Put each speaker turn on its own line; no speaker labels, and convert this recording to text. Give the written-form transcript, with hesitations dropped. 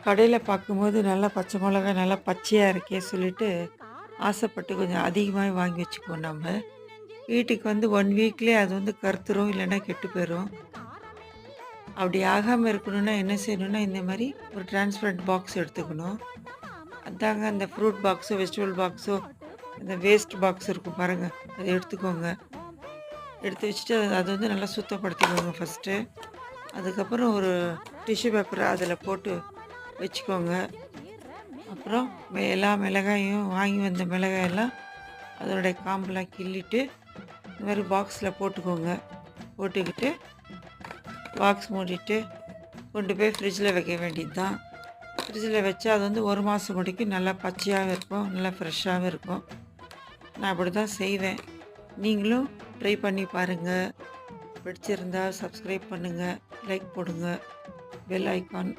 கடையில் பார்க்கும்போது நல்லா பச்சை மிளகா நல்லா பச்சையாக இருக்கே சொல்லிட்டு ஆசைப்பட்டு கொஞ்சம் அதிகமாகவே வாங்கி வச்சுக்குவோம் நம்ம. வீட்டுக்கு வந்து 1 வீக்லேயே அது வந்து கருத்துரும், இல்லைன்னா கெட்டு போயிடும். அப்படி ஆகாமல் இருக்கணும்னா என்ன செய்யணும்னா, இந்த மாதிரி ஒரு டிரான்ஸ்பரண்ட் பாக்ஸ் எடுத்துக்கணும். அதாங்க அந்த ஃப்ரூட் பாக்ஸோ, வெஜிடபிள் பாக்ஸோ, இந்த வேஸ்ட் பாக்ஸ் இருக்கும் பாருங்கள், அதை எடுத்துக்கோங்க. எடுத்து வச்சுட்டு அது வந்து நல்லா சுத்தப்படுத்திக்கோங்க ஃபஸ்ட்டு. அதுக்கப்புறம் ஒரு டிஷ்யூ பேப்பரை அதில் போட்டு வச்சுக்கோங்க. அப்புறம் எல்லா மிளகாயும் வாங்கி வந்த மிளகாயெல்லாம் அதனுடைய காம்பெலாம் கிள்ளிட்டு இந்த மாதிரி பாக்ஸில் போட்டுக்கோங்க. போட்டுக்கிட்டு பாக்ஸ் மூடிட்டு கொண்டு போய் ஃப்ரிட்ஜில் வைக்க வேண்டியது தான். ஃப்ரிட்ஜில் வச்சா அது வந்து 1 மாதம் முடிக்கும் நல்லா பச்சையாகவும் இருக்கும், நல்லா ஃப்ரெஷ்ஷாகவும் இருக்கும். நான் அப்படி தான் செய்வேன். நீங்களும் ட்ரை பண்ணி பாருங்கள். பிடிச்சிருந்தா சப்ஸ்கிரைப் பண்ணுங்கள், லைக் போடுங்க, பெல் ஐக்கான்